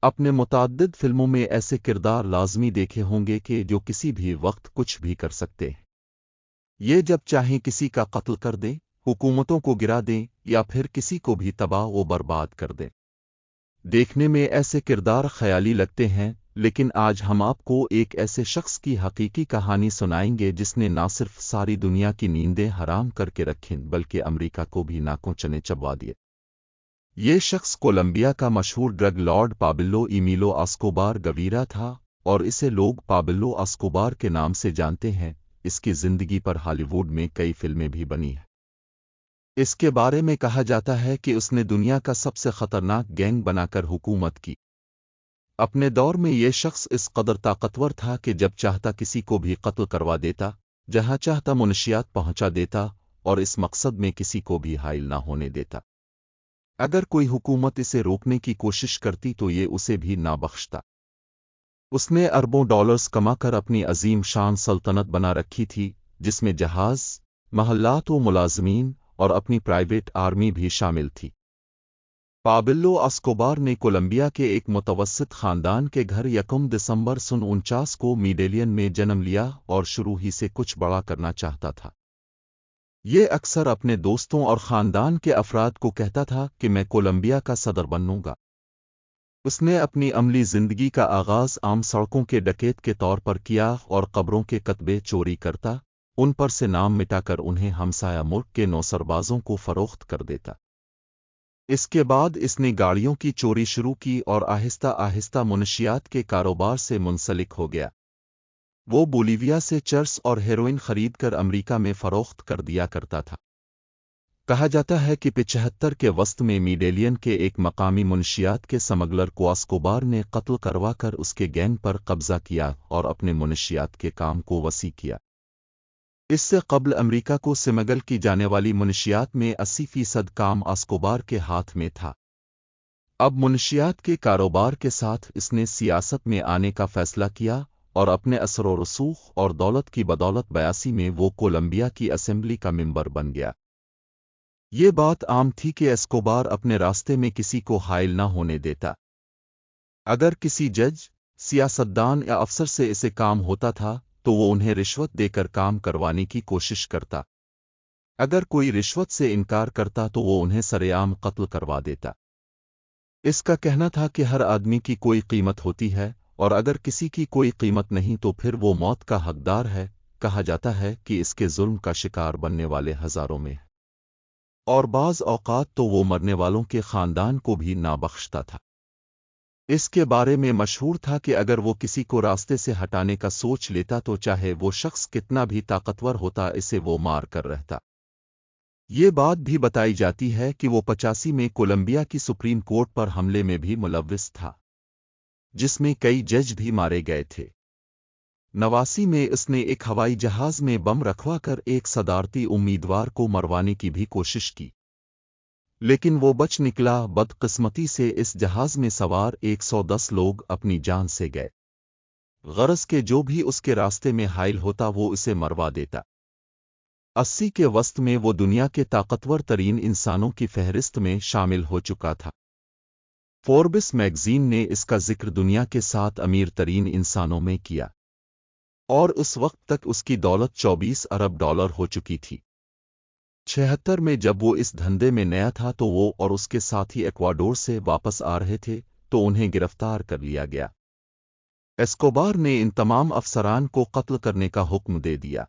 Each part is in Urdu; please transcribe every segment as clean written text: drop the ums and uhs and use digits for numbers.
اپنے متعدد فلموں میں ایسے کردار لازمی دیکھے ہوں گے کہ جو کسی بھی وقت کچھ بھی کر سکتے ہیں۔ یہ جب چاہیں کسی کا قتل کر دیں، حکومتوں کو گرا دیں یا پھر کسی کو بھی تباہ و برباد کر دیں۔ دیکھنے میں ایسے کردار خیالی لگتے ہیں، لیکن آج ہم آپ کو ایک ایسے شخص کی حقیقی کہانی سنائیں گے جس نے نہ صرف ساری دنیا کی نیندیں حرام کر کے رکھیں بلکہ امریکہ کو بھی ناکوں چنے چبوا دیے۔ یہ شخص کولمبیا کا مشہور ڈرگ لارڈ پابلو ایمیلو اسکوبار گویرا تھا، اور اسے لوگ پابلو اسکوبار کے نام سے جانتے ہیں۔ اس کی زندگی پر ہالی ووڈ میں کئی فلمیں بھی بنی ہیں۔ اس کے بارے میں کہا جاتا ہے کہ اس نے دنیا کا سب سے خطرناک گینگ بنا کر حکومت کی۔ اپنے دور میں یہ شخص اس قدر طاقتور تھا کہ جب چاہتا کسی کو بھی قتل کروا دیتا، جہاں چاہتا منشیات پہنچا دیتا، اور اس مقصد میں کسی کو بھی حائل نہ ہونے دیتا۔ اگر کوئی حکومت اسے روکنے کی کوشش کرتی تو یہ اسے بھی نہ بخشتا۔ اس نے اربوں ڈالرز کما کر اپنی عظیم شان سلطنت بنا رکھی تھی، جس میں جہاز، محلات و ملازمین اور اپنی پرائیویٹ آرمی بھی شامل تھی۔ پابلو اسکوبار نے کولمبیا کے ایک متوسط خاندان کے گھر 1 دسمبر سن 49 کو میڈیلین میں جنم لیا اور شروع ہی سے کچھ بڑا کرنا چاہتا تھا۔ یہ اکثر اپنے دوستوں اور خاندان کے افراد کو کہتا تھا کہ میں کولمبیا کا صدر بنوں گا۔ اس نے اپنی عملی زندگی کا آغاز عام سڑکوں کے ڈکیت کے طور پر کیا اور قبروں کے کتبے چوری کرتا، ان پر سے نام مٹا کر انہیں ہمسایہ ملک کے نوسربازوں کو فروخت کر دیتا۔ اس کے بعد اس نے گاڑیوں کی چوری شروع کی اور آہستہ آہستہ منشیات کے کاروبار سے منسلک ہو گیا۔ وہ بولیویا سے چرس اور ہیروئن خرید کر امریکہ میں فروخت کر دیا کرتا تھا۔ کہا جاتا ہے کہ 75 کے وسط میں میڈیلین کے ایک مقامی منشیات کے سمگلر کو اسکوبار نے قتل کروا کر اس کے گینگ پر قبضہ کیا اور اپنے منشیات کے کام کو وسیع کیا۔ اس سے قبل امریکہ کو سمگل کی جانے والی منشیات میں 80% کام اسکوبار کے ہاتھ میں تھا۔ اب منشیات کے کاروبار کے ساتھ اس نے سیاست میں آنے کا فیصلہ کیا اور اپنے اثر و رسوخ اور دولت کی بدولت 82 میں وہ کولمبیا کی اسمبلی کا ممبر بن گیا۔ یہ بات عام تھی کہ اسکوبار اپنے راستے میں کسی کو حائل نہ ہونے دیتا۔ اگر کسی جج، سیاستدان یا افسر سے اسے کام ہوتا تھا تو وہ انہیں رشوت دے کر کام کروانے کی کوشش کرتا۔ اگر کوئی رشوت سے انکار کرتا تو وہ انہیں سرے عام قتل کروا دیتا۔ اس کا کہنا تھا کہ ہر آدمی کی کوئی قیمت ہوتی ہے، اور اگر کسی کی کوئی قیمت نہیں تو پھر وہ موت کا حقدار ہے۔ کہا جاتا ہے کہ اس کے ظلم کا شکار بننے والے ہزاروں میں ہیں، اور بعض اوقات تو وہ مرنے والوں کے خاندان کو بھی نہ بخشتا تھا۔ اس کے بارے میں مشہور تھا کہ اگر وہ کسی کو راستے سے ہٹانے کا سوچ لیتا تو چاہے وہ شخص کتنا بھی طاقتور ہوتا اسے وہ مار کر رہتا۔ یہ بات بھی بتائی جاتی ہے کہ وہ 85 میں کولمبیا کی سپریم کورٹ پر حملے میں بھی ملوث تھا، جس میں کئی جج بھی مارے گئے تھے۔ 89 میں اس نے ایک ہوائی جہاز میں بم رکھوا کر ایک صدارتی امیدوار کو مروانے کی بھی کوشش کی، لیکن وہ بچ نکلا۔ بدقسمتی سے اس جہاز میں سوار 110 لوگ اپنی جان سے گئے، غرض کہ جو بھی اس کے راستے میں حائل ہوتا وہ اسے مروا دیتا۔ 80 کے وسط میں وہ دنیا کے طاقتور ترین انسانوں کی فہرست میں شامل ہو چکا تھا۔ فوربس میگزین نے اس کا ذکر دنیا کے 7 امیر ترین انسانوں میں کیا، اور اس وقت تک اس کی دولت 24 ارب ڈالر ہو چکی تھی۔ 76 میں جب وہ اس دھندے میں نیا تھا تو وہ اور اس کے ساتھی ایکواڈور سے واپس آ رہے تھے تو انہیں گرفتار کر لیا گیا۔ اسکوبار نے ان تمام افسران کو قتل کرنے کا حکم دے دیا۔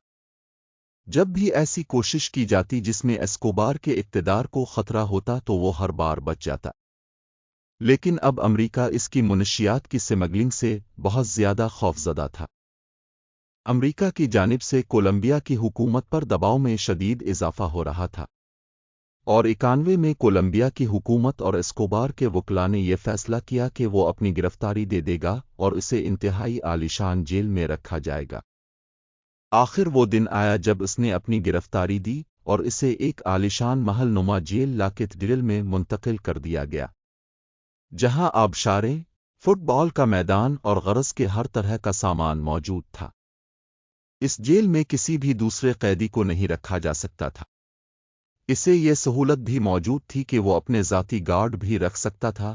جب بھی ایسی کوشش کی جاتی جس میں اسکوبار کے اقتدار کو خطرہ ہوتا تو وہ ہر بار بچ جاتا، لیکن اب امریکہ اس کی منشیات کی سمگلنگ سے بہت زیادہ خوفزدہ تھا۔ امریکہ کی جانب سے کولمبیا کی حکومت پر دباؤ میں شدید اضافہ ہو رہا تھا، اور 91 میں کولمبیا کی حکومت اور اسکوبار کے وکلاء نے یہ فیصلہ کیا کہ وہ اپنی گرفتاری دے دے گا اور اسے انتہائی عالیشان جیل میں رکھا جائے گا۔ آخر وہ دن آیا جب اس نے اپنی گرفتاری دی اور اسے ایک عالیشان محل نما جیل لا کیتھیڈرل میں منتقل کر دیا گیا، جہاں آبشاریں، فٹ بال کا میدان اور غرض کے ہر طرح کا سامان موجود تھا۔ اس جیل میں کسی بھی دوسرے قیدی کو نہیں رکھا جا سکتا تھا۔ اسے یہ سہولت بھی موجود تھی کہ وہ اپنے ذاتی گارڈ بھی رکھ سکتا تھا،